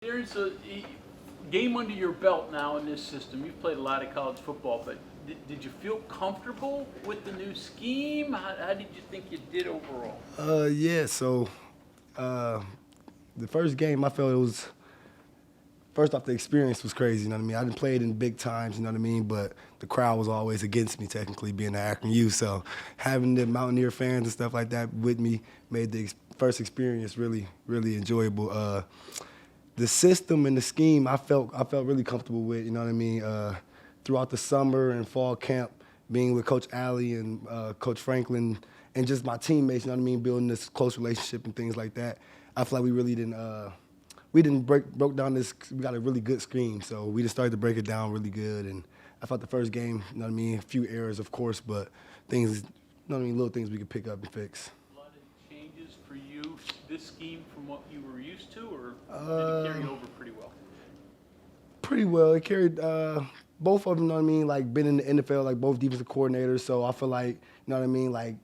There's a game under your belt now in this system. You've played a lot of college football, but did you feel comfortable with the new scheme? How did you think you did overall? Yeah. So the first game, I felt it was first off the experience was crazy. You know what I mean? I didn't play it in big times. You know what I mean? But the crowd was always against me, technically being an Akron U. So having the Mountaineer fans and stuff like that with me made the first experience really, really enjoyable. The system and the scheme, I felt really comfortable with. You know what I mean? Throughout the summer and fall camp, being with Coach Alley and Coach Franklin, and just my teammates. You know what I mean? Building this close relationship and things like that. I feel like we really didn't broke down this. We got a really good scheme, so we just started to break it down really good. And I thought the first game, you know what I mean, a few errors, of course, but things, you know what I mean, little things we could pick up and fix. A lot of changes for you, this scheme from what you were used to, or did it carry over pretty well? Pretty well. It carried both of them, you know what I mean, like been in the NFL, like both defensive coordinators, so I feel like, you know what I mean, like,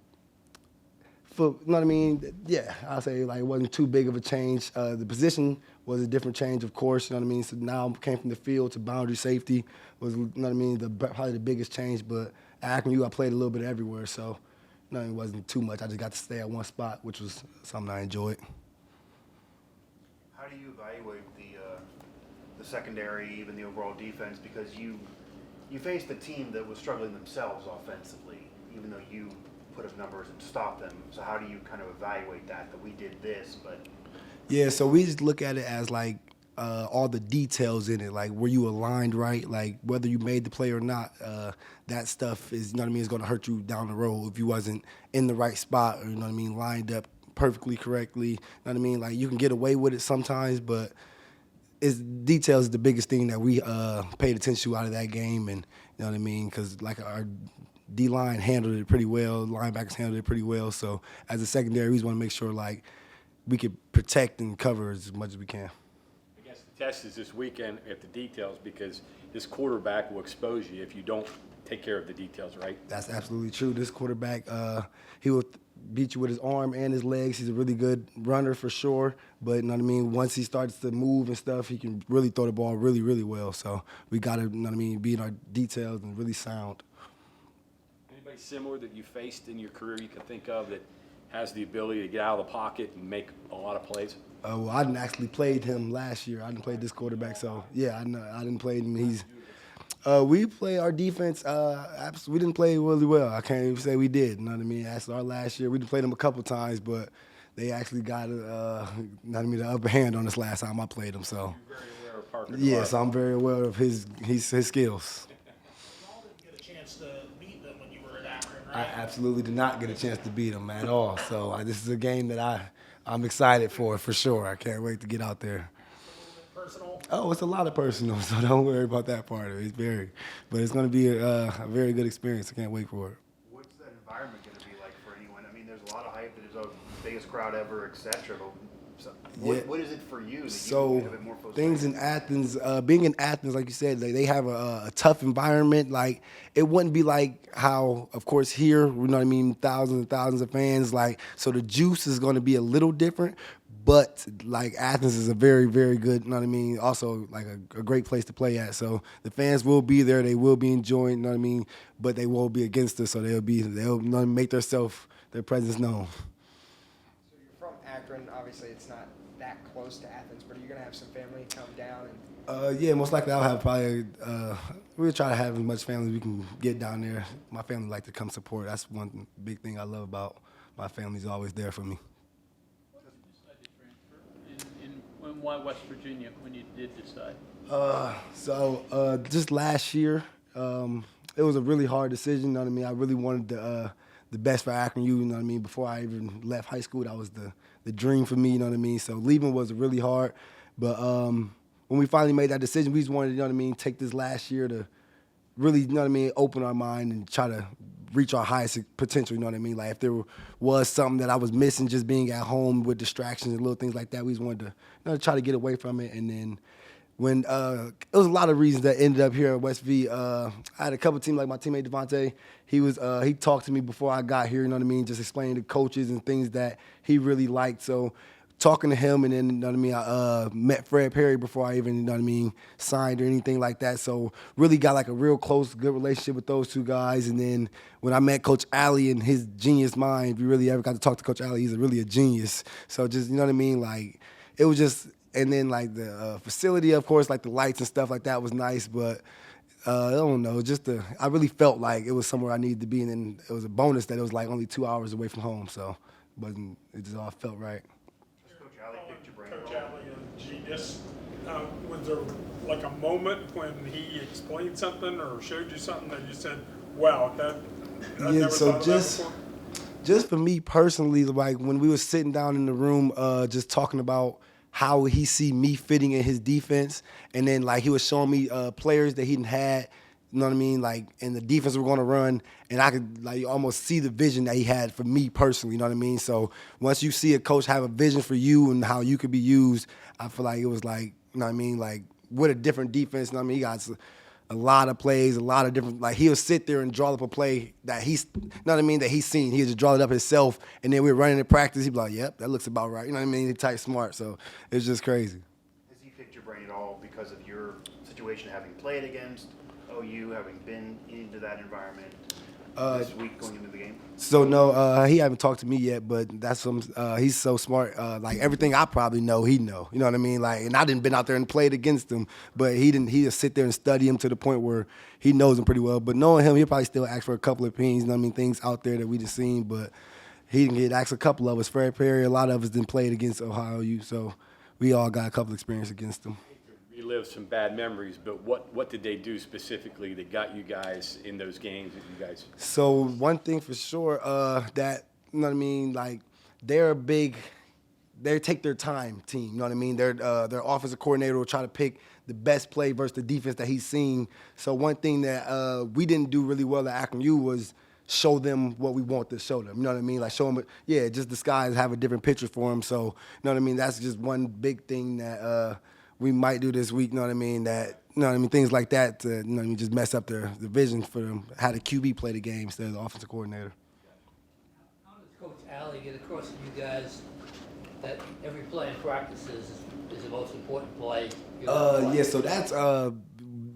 you know what I mean? Yeah, I'll say like it wasn't too big of a change. The position was a different change, of course. You know what I mean? So now I came from the field to boundary safety was, you know what I mean, probably the biggest change. But at Akron U, I played a little bit everywhere, so you know, it wasn't too much. I just got to stay at one spot, which was something I enjoyed. How do you evaluate the secondary, even the overall defense? Because you faced a team that was struggling themselves offensively, even though you put up numbers and stop them. So how do you kind of evaluate that we did this, but... Yeah, so we just look at it as like all the details in it, like were you aligned right, like whether you made the play or not, that stuff is, you know what I mean, is going to hurt you down the road if you wasn't in the right spot or, you know what I mean, lined up perfectly correctly. You know what I mean? Like you can get away with it sometimes, but details is the biggest thing that we paid attention to out of that game, and you know what I mean, because like our D-line handled it pretty well, linebackers handled it pretty well. So as a secondary, we just want to make sure like we could protect and cover as much as we can. I guess the test is this weekend at the details, because this quarterback will expose you if you don't take care of the details, right? That's absolutely true. This quarterback, he will beat you with his arm and his legs. He's a really good runner for sure. But, you know what I mean, once he starts to move and stuff, he can really throw the ball really, really well. So we got to, you know what I mean, be in our details and really sound. Anybody similar that you faced in your career you can think of that has the ability to get out of the pocket and make a lot of plays? Well, I didn't actually played him last year. I didn't play this quarterback, so yeah, I didn't play him. We play our defense. We didn't play really well. I can't even say we did. You know what I mean? That's our last year. We played them a couple times, but they actually got you know what I mean, the upper hand on us last time I played them. So You're very aware of Parker. yes, I'm very aware of his skills. You all didn't get a chance to beat them when you were at Akron, I right? absolutely did not get a chance to beat him at all. So this is a game that I'm excited for sure. I can't wait to get out there. Personal. Oh, it's a lot of personal, so don't worry about that part of it. But it's going to be a very good experience. I can't wait for it. What's that environment going to be like for anyone? I mean, there's a lot of hype that is the biggest crowd ever, etc. But what is it for you that So you have it more things in Athens, being in Athens, like you said, like they have a tough environment. Like it wouldn't be like how, of course, here, you know what I mean, thousands and thousands of fans. Like so, the juice is going to be a little different. But like Athens is a very, very good, you know what I mean, also like a great place to play at. So the fans will be there, they will be enjoying, you know what I mean, but they won't be against us, so they'll make their presence known. So you're from Akron. Obviously, it's not that close to Athens, but are you going to have some family come down? Yeah, most likely I'll have probably, we'll try to have as much family as we can get down there. My family like to come support. That's one big thing I love about my family's always there for me. And why West Virginia when you did decide? So just last year, it was a really hard decision. You know what I mean? I really wanted the best for Akron U. You know what I mean? Before I even left high school, that was the dream for me. You know what I mean? So leaving was really hard. But when we finally made that decision, we just wanted, you know what I mean, take this last year to really, you know what I mean, open our mind and try to reach our highest potential, you know what I mean? Like if there was something that I was missing just being at home with distractions and little things like that, we just wanted to, you know, try to get away from it. And then when it was a lot of reasons that ended up here at West V. I had a couple teams, like my teammate Devontae. He talked to me before I got here, you know what I mean, just explaining to coaches and things that he really liked. So talking to him, and then, you know what I mean, I met Fred Perry before I even, you know what I mean, signed or anything like that. So really got like a real close, good relationship with those two guys. And then when I met Coach Alley and his genius mind, if you really ever got to talk to Coach Alley, he's really a genius. So just, you know what I mean, like it was just, and then like the facility, of course, like the lights and stuff like that was nice, but I don't know, I really felt like it was somewhere I needed to be, and then it was a bonus that it was like only 2 hours away from home, so it just all felt right. Coach Alley picked your brain. Coach Alley, a genius. Was there like a moment when he explained something or showed you something that you said, "Wow, I never thought of that before"? Just for me personally, like when we were sitting down in the room, just talking about how he see me fitting in his defense, and then like he was showing me players that he didn't had, you know what I mean, like, and the defense we're going to run, and I could like almost see the vision that he had for me personally, you know what I mean? So once you see a coach have a vision for you and how you could be used, I feel like it was like, you know what I mean, like with a different defense, you know what I mean, he got a lot of plays, a lot of different, like he'll sit there and draw up a play that he's, you know what I mean, that he's seen. He'll just draw it up himself, and then we're running in practice, he'd be like, yep, that looks about right. You know what I mean? He's type smart, so it's just crazy. Has he picked your brain at all because of your situation, having played against OU, having been into that environment this week going into the game? So no, he haven't talked to me yet, but that's he's so smart. Like everything I probably know, he know. You know what I mean? Like, and I didn't been out there and played against him, but he didn't. He just sit there and study him to the point where he knows him pretty well. But knowing him, he'll probably still ask for a couple of opinions. You know what I mean? Things out there that we just seen, but he didn't get asked a couple of us. Fred Perry, a lot of us didn't played against Ohio U, so we all got a couple experience against them. Relive some bad memories, but what did they do specifically that got you guys in those games that you guys? So one thing for sure, that, you know what I mean, like they take their time team, you know what I mean? Their offensive coordinator will try to pick the best play versus the defense that he's seen. So one thing that we didn't do really well at Akron U was show them what we want to show them, you know what I mean? Like show them, yeah, just disguise, have a different picture for them. So, you know what I mean? That's just one big thing that we might do this week, you know what I mean, that, you know what I mean, things like that to, you know what I mean, just mess up the vision for them, how the QB play the game instead of the offensive coordinator. How does Coach Alley get across to you guys that every play in practices is the most important play? Yeah, so that's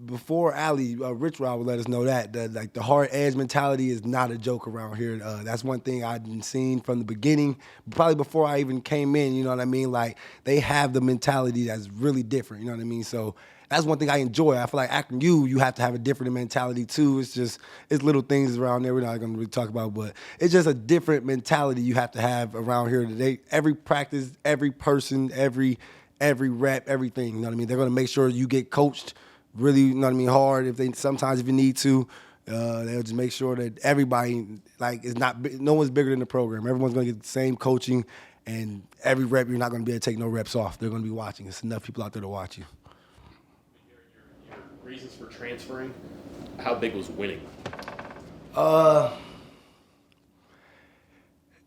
before Alley, Rich Rod would let us know that like the hard edge mentality is not a joke around here. That's one thing I've seen from the beginning, probably before I even came in. You know what I mean? Like they have the mentality that's really different. You know what I mean? So that's one thing I enjoy. I feel like Akron U, you have to have a different mentality too. It's little things around there we're not going to really talk about, but it's just a different mentality you have to have around here today. Every practice, every person, every rep, everything. You know what I mean? They're going to make sure you get coached really, you know what I mean, hard. Sometimes if you need to, they'll just make sure that everybody, like, no one's bigger than the program. Everyone's going to get the same coaching, and every rep, you're not going to be able to take no reps off. They're going to be watching. There's enough people out there to watch you. Your reasons for transferring, how big was winning?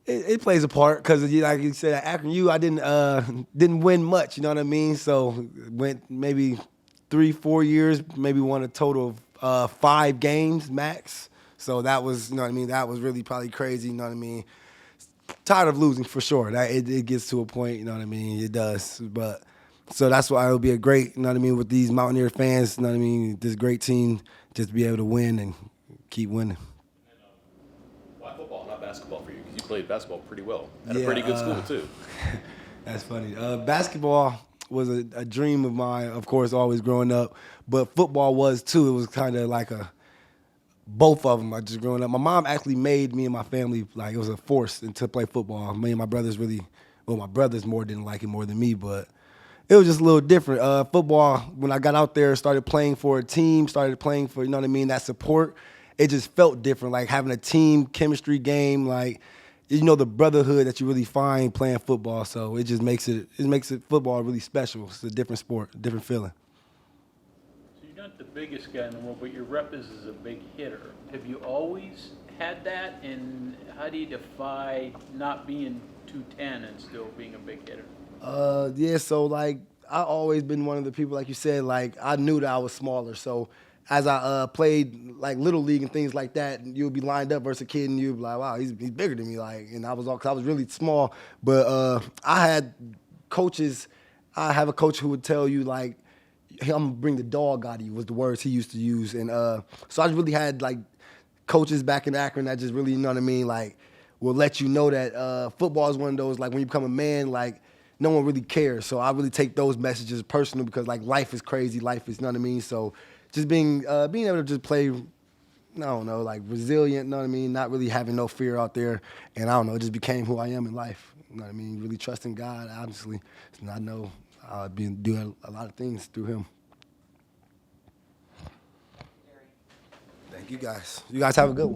It plays a part because, like you said, at Akron U, I didn't win much. You know what I mean? So went maybe 3-4 years, maybe won a total of 5 games max. So that was, you know what I mean? That was really probably crazy. You know what I mean? Tired of losing for sure. It gets to a point. You know what I mean? It does, but. So that's why it'll be a great, you know what I mean, with these Mountaineer fans, you know what I mean, this great team, just to be able to win and keep winning. Why football, not basketball for you? Because you played basketball pretty well at a pretty good school, too. That's funny. Basketball was a dream of mine, of course, always growing up, but football was, too. It was kind of like both of them. I just growing up. My mom actually made me and my family, like, it was a force to play football. Me and my brothers my brothers more didn't like it more than me, but it was just a little different. Football, when I got out there, started playing for a team, started playing for, you know what I mean, that support, it just felt different, like having a team chemistry game, like, you know, the brotherhood that you really find playing football. So it just makes it football really special. It's a different sport, a different feeling. So you're not the biggest guy in the world, but your rep is a big hitter. Have you always had that? And how do you defy not being 210 and still being a big hitter? Yeah, so, like, I always been one of the people, like you said, like, I knew that I was smaller. So as I played, like, Little League and things like that, you'll be lined up versus a kid, and you'll be like, wow, he's bigger than me. Like, and I was really small. But I had coaches, I have a coach who would tell you, like, I'm gonna bring the dog out of you, was the words he used to use. And so I really had, like, coaches back in Akron that just really, you know what I mean, like, will let you know that football is one of those, like, when you become a man, like, no one really cares. So I really take those messages personal because, like, life is crazy, life is, you know what I mean? So just being able to just play, I don't know, like, resilient, you know what I mean, not really having no fear out there. And I don't know, it just became who I am in life, you know what I mean? Really trusting God, obviously. And I know I'll be doing a lot of things through him. Thank you guys. You guys have a good one.